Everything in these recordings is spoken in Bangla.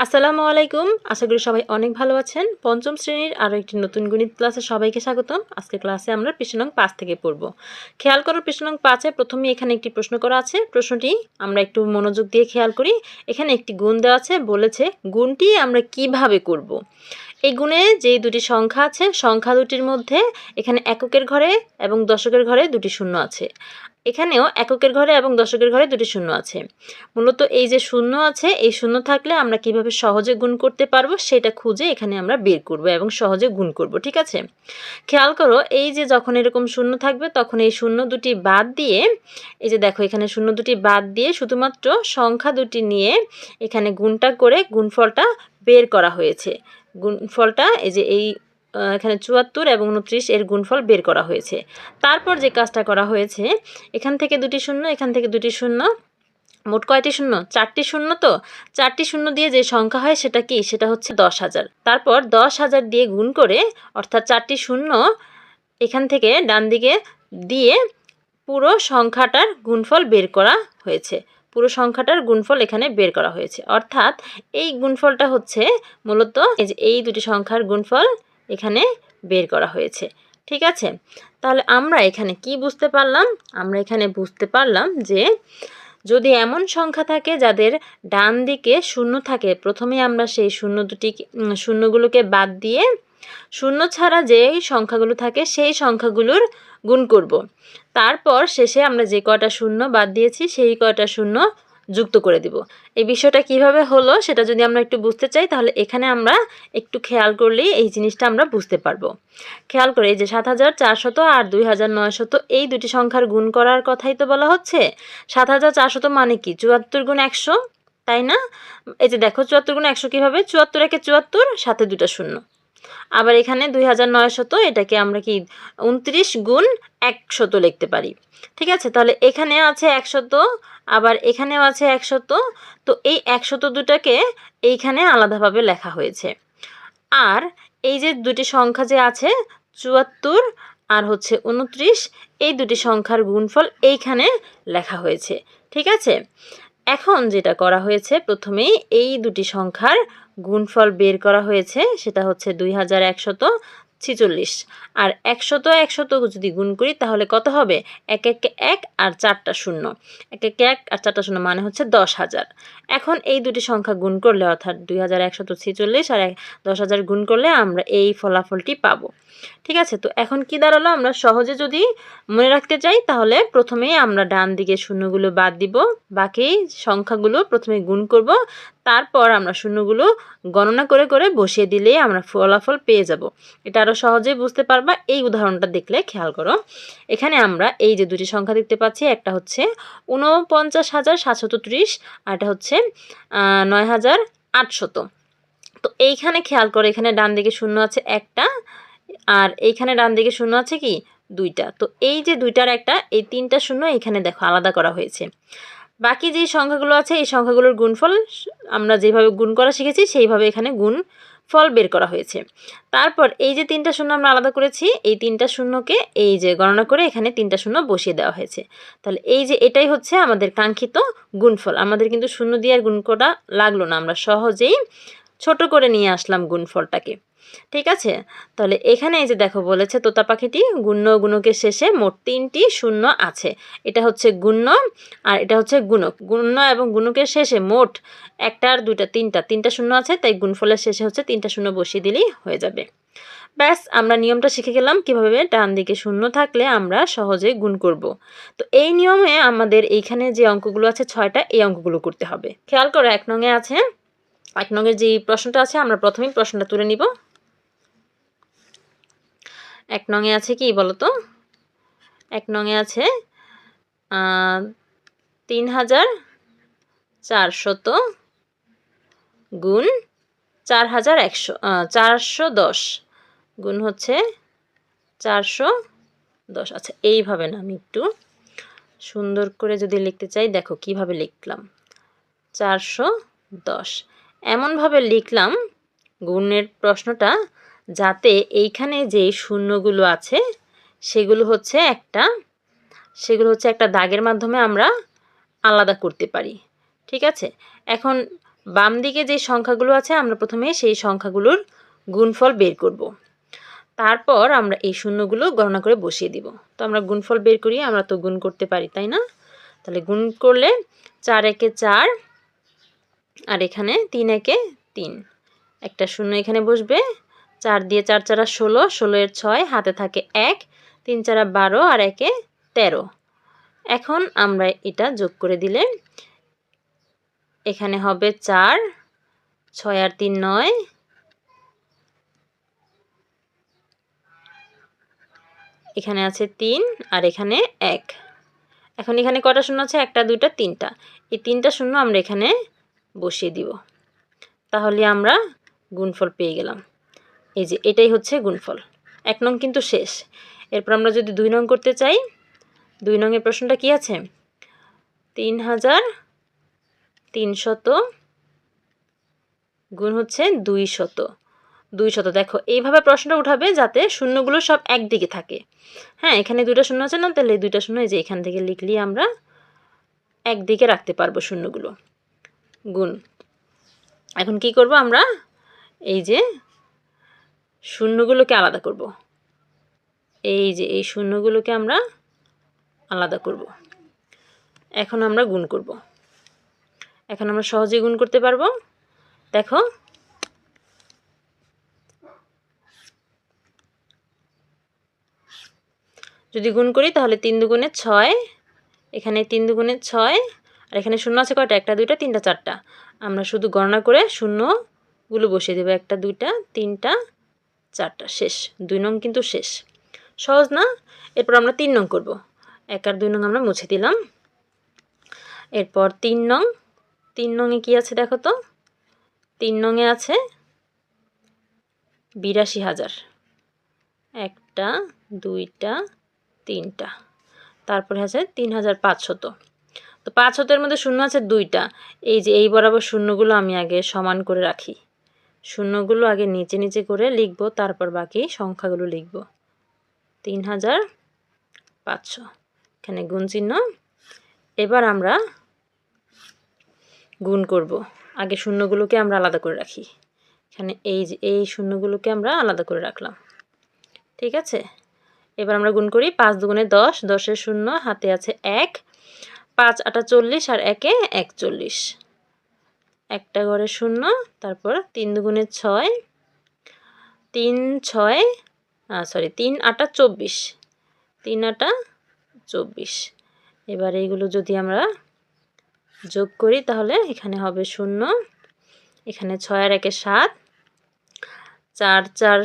আসসালামু আলাইকুম। আশা করি সবাই অনেক ভালো আছেন। পঞ্চম শ্রেণীর আরও একটি নতুন গণিত ক্লাসে সবাইকে স্বাগতম। আজকের ক্লাসে আমরা পৃষ্ঠা নং 5 থেকে পড়ব। খেয়াল করো পৃষ্ঠা নং 5 এ প্রথমেই এখানে একটি প্রশ্ন করা আছে। প্রশ্নটি আমরা একটু মনোযোগ দিয়ে খেয়াল করি। এখানে একটি গুণ দেওয়া আছে, বলেছে গুণটি আমরা কিভাবে করব। এই গুণে যে দুটি সংখ্যা আছে, সংখ্যা দুটির মধ্যে এখানে এককের ঘরে এবং দশকের ঘরে দুটি শূন্য আছে। এখানেও এককের ঘরে এবং দশকের ঘরে দুটি শূন্য আছে। মূলত এই যে শূন্য আছে, এই শূন্য থাকলে আমরা কিভাবে সহজে গুণ করতে পারবো সেটা খুঁজে এখানে আমরা বের করব এবং সহজে গুণ করব। ঠিক আছে, খেয়াল করো এই যে যখন এরকম শূন্য থাকবে তখন এই শূন্য দুটি বাদ দিয়ে, এই যে দেখো এখানে শূন্য দুটি বাদ দিয়ে শুধুমাত্র সংখ্যা দুটি নিয়ে এখানে গুণটা করে গুণফলটা বের করা হয়েছে। গুণফলটা এই যে এখানে ৭৪ এবং ২৯ এর গুণফল বের করা হয়েছে। তারপর যে কাজটা করা হয়েছে, এখান থেকে দুটি শূন্য, এখান থেকে দুটি শূন্য, মোট কয়টি শূন্য? 4টি শূন্য। তো 4টি শূন্য দিয়ে যে সংখ্যা হয় সেটা কি? সেটা হচ্ছে 10,000। তারপর 10,000 দিয়ে গুণ করে, অর্থাৎ 4টি শূন্য এখান থেকে ডান দিকে দিয়ে পুরো সংখ্যাটার গুণফল বের করা হয়েছে। পুরো সংখ্যাটার গুণফল এখানে বের করা হয়েছে। অর্থাৎ এই গুণফলটা হচ্ছে মূলত এই দুটি সংখ্যার গুণফল এখানে বের করা হয়েছে। ঠিক আছে, তাহলে আমরা এখানে কি বুঝতে পারলাম? আমরা এখানে বুঝতে পারলাম যে যদি এমন সংখ্যা থাকে যাদের ডান দিকে শূন্য থাকে, প্রথমে আমরা সেই শূন্যগুলোকে বাদ দিয়ে শূন্য ছাড়া যেই সংখ্যাগুলো থাকে সেই সংখ্যাগুলোর গুণ করব। তারপর শেষে আমরা যে কয়টা শূন্য বাদ দিয়েছি সেই কয়টা শূন্য যুক্ত করে দিব। এই বিষয়টা কিভাবে হলো সেটা যদি আমরা একটু বুঝতে চাই, তাহলে এখানে আমরা একটু খেয়াল করলেই এই জিনিসটা আমরা বুঝতে পারবো। খেয়াল করে এই যে ৭,৪০০ আর ২,৯০০ এই দুটি সংখ্যার গুণ করার কথাই তো বলা হচ্ছে। ৭,৪০০ মানে কি? ৭৪ গুণ ১০০, তাই না? এই যে দেখো ৭৪ গুণ ১০০ কীভাবে? ৭৪ একে ৭৪, সাথে দুটা শূন্য। আবার এখানে ২,৯০০, এটাকে আমরা কি ২৯ গুণ ১০০ লিখতে পারি। ঠিক আছে, তাহলে এখানে আছে ১০০, আবার এখানেও আছে ১০০। তো এই ১০০ দুটাকে এইখানে আলাদাভাবে লেখা হয়েছে। আর এই যে দুটি সংখ্যা যে আছে ৭৪ আর হচ্ছে ২৯, এই দুটি সংখ্যার গুণফল এইখানে লেখা হয়েছে। ঠিক আছে, এখন যেটা করা হয়েছে, প্রথমেই এই দুটি সংখ্যার গুণফল বের করা হয়েছে, সেটা হচ্ছে ২,১৪৬। আর ১০০ যদি গুণ করি তাহলে কত হবে? ১ একে ১ আর 4টা শূন্য, ১ একে ১ আর 4টা শূন্য মানে হচ্ছে 10,000। এখন এই দুটি সংখ্যা গুণ করলে, অর্থাৎ ২,১৪৬ আর 10,000 গুণ করলে আমরা এই ফলাফলটি পাবো। ঠিক আছে, তো এখন কি দাঁড়ালো? আমরা সহজে যদি মনে রাখতে চাই তাহলে প্রথমেই আমরা ডান দিকে শূন্যগুলো বাদ দিব, বাকি সংখ্যাগুলো প্রথমে গুণ করব, তারপর আমরা শূন্যগুলো গণনা করে করে বসিয়ে দিলেই আমরা ফলাফল পেয়ে যাব। এটা আরও সহজেই বুঝতে পারবা এই উদাহরণটা দেখলে। খেয়াল করো, এখানে আমরা এই যে দুটি সংখ্যা দেখতে পাচ্ছি, একটা হচ্ছে ৪৯,৭৩০ আর এটা হচ্ছে ৯,৮০০। তো এইখানে খেয়াল করো, এখানে ডান দিকে শূন্য আছে একটা, আর এইখানে ডান দিকে শূন্য আছে কি? দুইটা। তো এই যে দুইটার একটা, এই 3টা শূন্য এখানে দেখো আলাদা করা হয়েছে। বাকি যে সংখ্যাগুলো আছে এই সংখ্যাগুলোর গুণফল আমরা যেভাবে গুণ করা শিখেছি সেইভাবে এখানে গুণফল বের করা হয়েছে। তারপর এই যে 3টা শূন্য আমরা আলাদা করেছি, এই 3টা শূন্যকে এই যে গণনা করে এখানে 3টা শূন্য বসিয়ে দেওয়া হয়েছে। তাহলে এই যে এটাই হচ্ছে আমাদের কাঙ্ক্ষিত গুণফল। আমাদের কিন্তু শূন্য দিয়ে আর গুণ করা লাগলো না, আমরা সহজেই ছোট করে নিয়ে আসলাম গুণফলটাকে। ঠিক আছে, তাহলে এখানে এই যে দেখো বলেছে তোতা পাখিটি গুণ্য গুণকের শেষে মোট 3টি শূন্য আছে। এটা হচ্ছে গুণ্য আর এটা হচ্ছে গুণক। গুণ্য এবং গুণকের শেষে মোট একটা আর দুইটা তিনটা শূন্য আছে, তাই গুণফলের শেষে হচ্ছে 3টা শূন্য বসিয়ে দিলেই হয়ে যাবে। ব্যাস, আমরা নিয়মটা শিখে গেলাম কিভাবে ডান দিকে শূন্য থাকলে আমরা সহজে গুণ করব। তো এই নিয়মে আমাদের এইখানে যে অঙ্কগুলো আছে 6টা, এই অঙ্কগুলো করতে হবে। খেয়াল করো 1 নংয়ে আছে, 1 নংয়ের যে প্রশ্নটা আছে আমরা প্রথমেই প্রশ্নটা তুলে নিব। 1 নংয়ে আছে কি বলতো? 1 নংয়ে আছে ৩,৪০০ গুণ 410 গুণ হচ্ছে 410। আচ্ছা, এইভাবে না, আমি একটু সুন্দর করে যদি লিখতে চাই, দেখো কিভাবে লিখলাম। 410 এমনভাবে লিখলাম গুণের প্রশ্নটা, যাতে এইখানে যে শূন্যগুলো আছে সেগুলো হচ্ছে একটা দাগের মাধ্যমে আমরা আলাদা করতে পারি। ঠিক আছে, এখন বাম দিকে যে সংখ্যাগুলো আছে আমরা প্রথমে সেই সংখ্যাগুলোর গুণফল বের করব। তারপর আমরা এই শূন্যগুলো গণনা করে বসিয়ে দিব। তো আমরা গুণফল বের করি, আমরা তো গুণ করতে পারি, তাই না? তাহলে গুণ করলে 4 একে 4 আর এখানে 3 একে 3, একটা শূন্য এখানে বসবে। 4 দিয়ে 4 4 16, 16 এর 6, হাতে থাকে 1, 3 4 12 আর 1 এ 13। এখন আমরা এটা যোগ করে দিলে এখানে হবে 4, 6 আর 3 9, এখানে আছে 3 আর এখানে 1। এখন এখানে কয়টা শূন্য আছে? একটা, দুইটা, তিনটা। এই তিনটা শূন্য আমরা এখানে বসিয়ে দিব। তাহলে আমরা গুণফল পেয়ে গেলাম। এই যে এটাই হচ্ছে গুণফল। 1 নং কিন্তু শেষ। এরপর আমরা যদি 2 নং করতে চাই, 2 নং এর প্রশ্নটা কি আছে? 3300 গুণ হচ্ছে 200। 200, দেখো এইভাবে প্রশ্নটা উঠাবে যাতে শূন্যগুলো সব একদিকে থাকে। হ্যাঁ, এখানে দুইটা শূন্য আছে না, তাহলে এই দুইটা শূন্য এই যে এখান থেকে লিখলেই আমরা একদিকে রাখতে পারবো শূন্যগুলো। গুণ। এখন কি করব আমরা? এই যে শূন্যগুলোকে আলাদা করব। এই যে এই শূন্যগুলোকে আমরা আলাদা করব। এখন আমরা গুণ করব। এখন আমরা সহজেই গুণ করতে পারবো। দেখো, যদি গুণ করি তাহলে 3 দুগুণে 6, এখানে 3 দুগুণে 6 আর এখানে শূন্য আছে কয়টা? একটা, দুইটা, তিনটা, চারটা। আমরা শুধু গণনা করে শূন্যগুলো বসিয়ে দেবো। একটা, দুইটা, তিনটা, চারটা, শেষ। 2 নং কিন্তু শেষ। সহজ না? এরপর আমরা 3 নং করব। 1 আর 2 নং আমরা মুছে দিলাম। এরপর 3 নং। 3 নংয়ে কি আছে দেখো তো? 3 নংয়ে আছে 82,000। একটা, দুইটা, তিনটা, তারপরে আছে 3500। তো 500-এর মধ্যে শূন্য আছে 2টা। এই যে এই বরাবর শূন্যগুলো আমি আগে সমান করে রাখি। শূন্যগুলো আগে নিচে নিচে করে লিখব, তারপর বাকি সংখ্যাগুলো লিখব। 3500, এখানে গুণ চিহ্ন। এবার আমরা গুণ করব। আগে শূন্যগুলোকে আমরা আলাদা করে রাখি। এখানে এই যে এই শূন্যগুলোকে আমরা আলাদা করে রাখলাম। ঠিক আছে? এবার আমরা গুণ করি। 5 দুগুণে 10, 10-এর শূন্য, হাতে আছে 1, 5 8 40 আর 1 এ 41, একটা ঘরে শূন্য। তারপর 3 দুগুণে 6, 3 8 24, 3 8 24। এবার এইগুলো যদি আমরা যোগ করি তাহলে এখানে হবে 0, এখানে 6 আর 1 এ 7, 4 4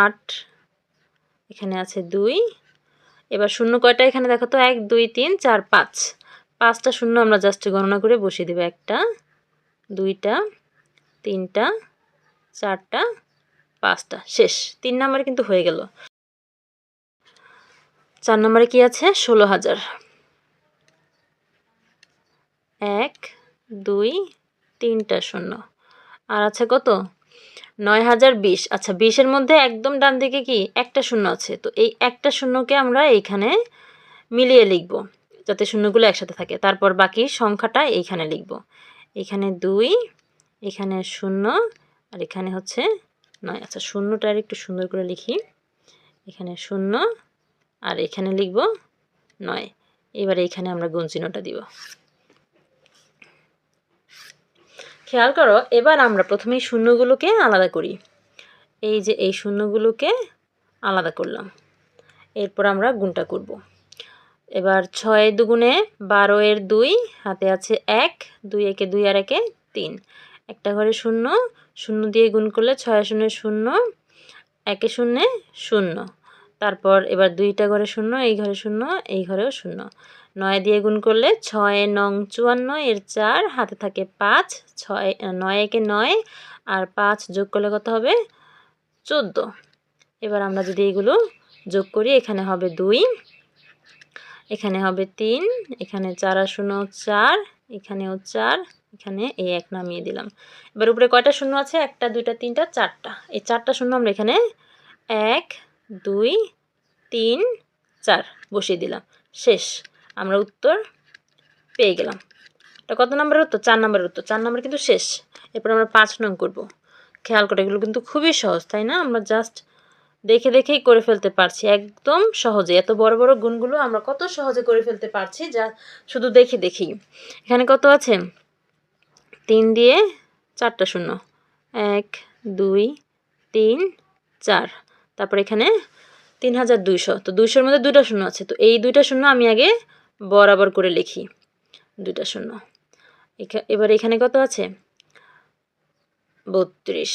8, এখানে আছে 2। এবার শূন্য কয়টা এখানে দেখো তো? 1 2 3 4 5, 5টা শূন্য আমরা জাস্ট গণনা করে বসিয়ে দেব। একটা, দুইটা, তিনটা, চারটা, 5টা, শেষ। 3 নম্বরে কিন্তু হয়ে গেল। 4 নম্বরে কি আছে? 16,000। 1 2 3টা শূন্য আর আছে কত? 9020। আচ্ছা, 20-এর মধ্যে একদম ডান দিকে কি একটা শূন্য আছে, তো এই একটা শূন্যকে আমরা এইখানে মিলিয়ে লিখব যাতে শূন্যগুলো একসাথে থাকে। তারপর বাকি সংখ্যাটা এইখানে লিখব। এখানে 2, এখানে 0 আর এখানে হচ্ছে 9। আচ্ছা, শূন্যটা আর একটু সুন্দর করে লিখি। এখানে 0 আর এখানে লিখব 9। এবার এইখানে আমরা গুণ চিহ্নটা দিব। খেয়াল করো, এবার আমরা প্রথমেই শূন্যগুলোকে আলাদা করি। এই যে এই শূন্যগুলোকে আলাদা করলাম। এরপর আমরা গুণটা করব। এবার 6 দুগুণে 12 এর 2, হাতে আছে 1, 2 একে 2 আর 1 এ 3, একটা ঘরে শূন্য, শূন্য দিয়ে গুণ করলে 6 শূন্য 0, 1 শূন্যে 0। তারপর এবার 2টা ঘরে শূন্য, এই ঘরে শূন্য, এই ঘরেও শূন্য। 9 দিয়ে গুণ করলে 6 9 54 এর 4, হাতে থাকে 5, 6 9 একে 9 আর 5 যোগ করলে কত হবে? 14। এবার আমরা যদি এগুলো যোগ করি, এখানে হবে 2, এখানে হবে 3, এখানে 4 আর 0 4, এখানেও 4, এখানে এই 1 নামিয়ে দিলাম। এবার উপরে কয়টা শূন্য আছে? একটা, দুইটা, তিনটা, চারটা। এই 4টা শূন্য আমরা এখানে 1 2 3 4 বসিয়ে দিলাম। শেষ। আমরা উত্তর পেয়ে গেলাম। এটা কত নম্বরের উত্তর? 4 নম্বরের উত্তর। 4 নম্বর কিন্তু শেষ। এরপর আমরা 5 নং করব। খেয়াল করে, এগুলো কিন্তু খুবই সহজ, তাই না? আমরা জাস্ট দেখে দেখেই করে ফেলতে পারছি একদম সহজে। এত বড় বড় গুণগুলো আমরা কত সহজে করে ফেলতে পারছি যা শুধু দেখে দেখেই। এখানে কত আছে? 3 দিয়ে 4টা শূন্য, 1 2 3 4। তারপর এখানে 3200, তো 200-র মধ্যে 2টা শূন্য আছে, তো এই 2টা শূন্য আমি আগে বরাবর করে লিখি, 2টা শূন্য। এবার এখানে কত আছে? 32,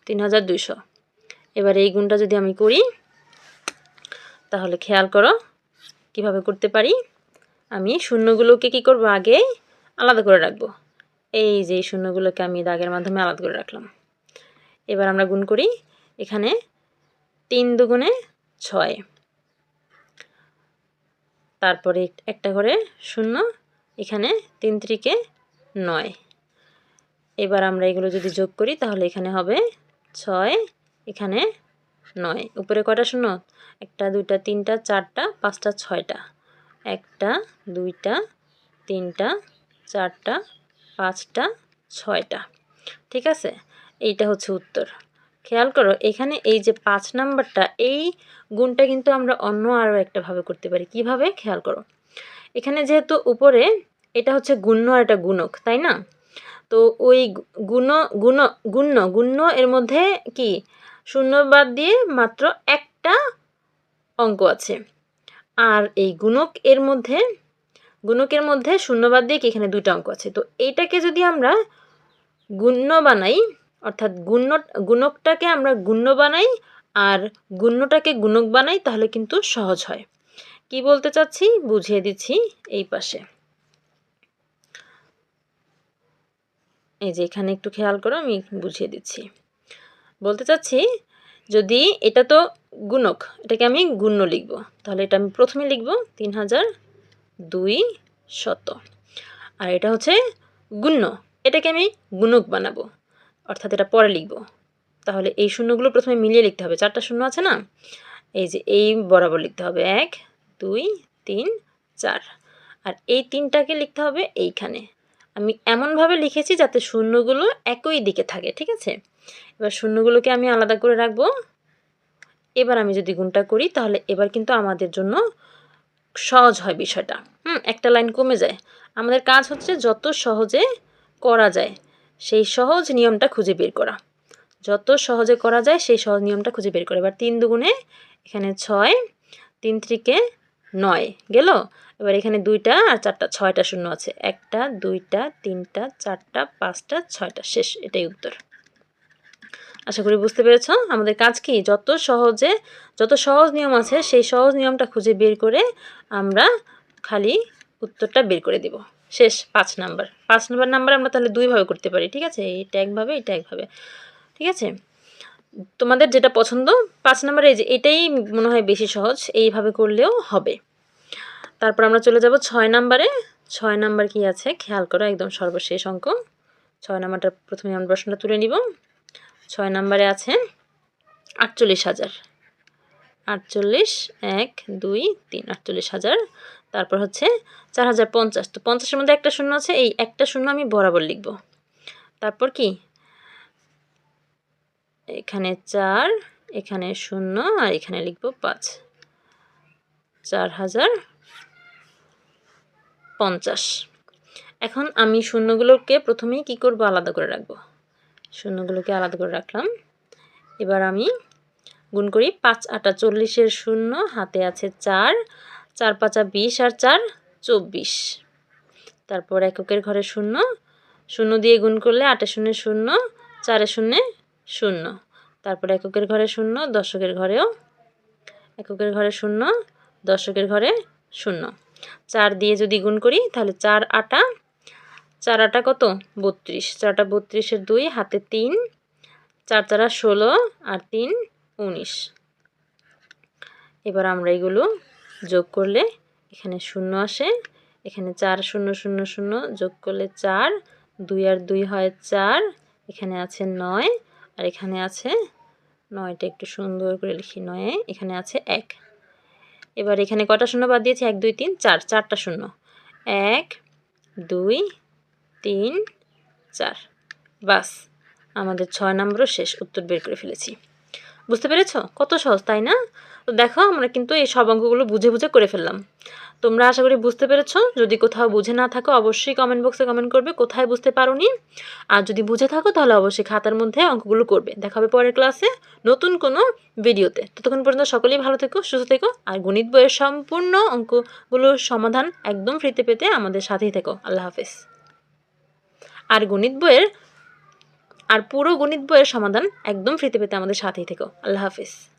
3200। এবার এই গুণটা যদি আমি করি তাহলে খেয়াল করো কিভাবে করতে পারি। আমি শূন্যগুলোকে কি করব? আগে আলাদা করে রাখবো। এই যে শূন্যগুলোকে আমি দাগের মাধ্যমে আলাদা করে রাখলাম। এবার আমরা গুণ করি। এখানে 3 দুগুণে 6, তারপরে একটা করে শূন্য, এখানে 3 3-কে 9। এবার আমরা এগুলো যদি যোগ করি তাহলে এখানে হবে 6, এখানে 9। উপরে কয়টা শূন্য? 1টা 2টা 3টা 4টা 5টা 6টা, 1টা 2টা 3টা 4টা 5টা 6টা। ঠিক আছে, এইটা হচ্ছে উত্তর। খেয়াল করো এখানে এই যে 5 নাম্বারটা, এই গুণটা কিন্তু আমরা অন্য আরও একটা ভাবে করতে পারি। কিভাবে? খেয়াল করো, এখানে যেহেতু উপরে এটা হচ্ছে গুণ্য আর এটা গুণক, তাই না? তো ওই গুণ্য এর মধ্যে কি শূন্য বাদ দিয়ে মাত্র একটা অঙ্ক আছে, আর এই গুণকের মধ্যে শূন্য বাদ দিয়ে কি এখানে 2টা অঙ্ক আছে। তো এইটাকে যদি আমরা গুণ্য বানাই, অর্থাৎ গুণকটাকে আমরা গুণ্য বানাই আর গুণ্যটাকে গুণক বানাই, তাহলে কিন্তু সহজ হয়। কি বলতে চাচ্ছি বুঝিয়ে দিচ্ছি। এই পাশে এই যে এখানে একটু খেয়াল করো, আমি বুঝিয়ে দিচ্ছি। বলতে চাচ্ছি, যদি এটা তো গুণক, এটাকে আমি গুণ্য লিখব, তাহলে এটা আমি প্রথমে লিখব 3200, আর এটা হচ্ছে গুণ্য, এটাকে আমি গুণক বানাবো, অর্থাৎ এটা পরে লিখব। তাহলে এই শূন্যগুলো প্রথমে মিলিয়ে লিখতে হবে। 4টা শূন্য আছে না, এই যে এই বরাবর লিখতে হবে 1 2 3 4, আর এই 3টাকে লিখতে হবে এইখানে। আমি এমনভাবে লিখেছি যাতে শূন্যগুলো একই দিকে থাকে। ঠিক আছে, এবার শূন্যগুলোকে আমি আলাদা করে রাখবো। এবার আমি যদি গুণটা করি তাহলে এবার কিন্তু আমাদের জন্য সহজ হয় বিষয়টা। একটা লাইন কমে যায়। আমাদের কাজ হচ্ছে যত সহজে করা যায় সেই সহজ নিয়মটা খুঁজে বের করা। যত সহজে করা যায় সেই সহজ নিয়মটা খুঁজে বের করে। এবার 3 দুগুণে এখানে 6, 3 3-কে 9 গেল। এবার এখানে 2টা আর 4টা 6টা শূন্য আছে, 1টা 2টা 3টা 4টা 5টা 6টা, শেষ। এটাই উত্তর। আশা করি বুঝতে পেরেছ। আমাদের কাজ কি? যত সহজ নিয়ম আছে সেই সহজ নিয়মটা খুঁজে বের করে আমরা খালি উত্তরটা বের করে দেব। শেষ। 5 নাম্বার আমরা তাহলে 2 ভাবে করতে পারি। ঠিক আছে, এটা একভাবে, এটা একভাবে। ঠিক আছে, তোমাদের যেটা পছন্দ। 5 নাম্বারে এই যে এটাই মনে হয় বেশি সহজ, এইভাবে করলেও হবে। তারপর আমরা চলে যাব 6 নাম্বারে। 6 নাম্বার কি আছে খেয়াল করো, একদম সর্বশেষ অঙ্ক। 6 নাম্বারটা প্রথমে আমরা প্রশ্নটা তুলে নিব। 6 নাম্বারে আছে 48,000। 48 1 2 3 48,000। তারপর হচ্ছে 4050। তো 50-এর মধ্যে একটা শূন্য আছে, এই একটা শূন্য আমি বরাবর লিখব। তারপর কি এখানে 4, এখানে 0 আর এখানে লিখব 5। 4050। এখন আমি শূন্যগুলোকে প্রথমেই কি করব? আলাদা করে রাখব। শূন্যগুলোকে আলাদা করে রাখলাম। এবার আমি গুণ করি। 5 8 40-এর শূন্য, হাতে আছে 4, 4 5 20 আর 4 24। তারপর এককের ঘরে শূন্য, শূন্য দিয়ে গুণ করলে 8 শূন্য 0, 4 শূন্য 0। তারপর এককের ঘরে শূন্য, দশকের ঘরেও এককের ঘরে শূন্য, দশকের ঘরে শূন্য। 4 দিয়ে যদি গুণ করি তাহলে 4 8 কত? 32। 4 8 32-এর 2, হাতে 3, 4 4 16 আর 3 19। এবার আমরা এগুলো যোগ করলে এখানে 0 আসে, এখানে 4 0 0 0 যোগ করলে 4, 2 আর 2 হয় 4, এখানে আছে 9 আর এখানে আছে 9টা একটু সুন্দর করে লিখি 9, এখানে আছে 1। এবার এখানে কটা শূন্য বাদ দিয়েছি? 1 2 3 4, 4টা শূন্য, 1 2 3 4। বাস, আমাদের 6 নম্বরও শেষ, উত্তর বের করে ফেলেছি। বুঝতে পেরেছো? কত সহজ, তাই না? তো দেখো আমরা কিন্তু এই সব অঙ্কগুলো বুঝে বুঝে করে ফেললাম। তোমরা আশা করি বুঝতে পেরেছো। যদি কোথাও বুঝে না থাকো অবশ্যই কমেন্ট বক্সে কমেন্ট করবে কোথায় বুঝতে পারোনি। আর যদি বুঝে থাকো তাহলে অবশ্যই খাতার মধ্যে অঙ্কগুলো করবে। দেখা হবে পরের ক্লাসে নতুন কোনো ভিডিওতে। ততক্ষণ পর্যন্ত সকলেই ভালো থেকো, সুস্থ থেকো। আর গণিত বইয়ের সম্পূর্ণ অঙ্কগুলোর সমাধান একদম ফ্রিতে পেতে আমাদের সাথেই থেকো। আল্লাহ হাফেজ। আর পুরো গণিত বইয়ের সমাধান একদম ফ্রিতে পেতে আমাদের সাথেই থেকো। আল্লাহ হাফেজ।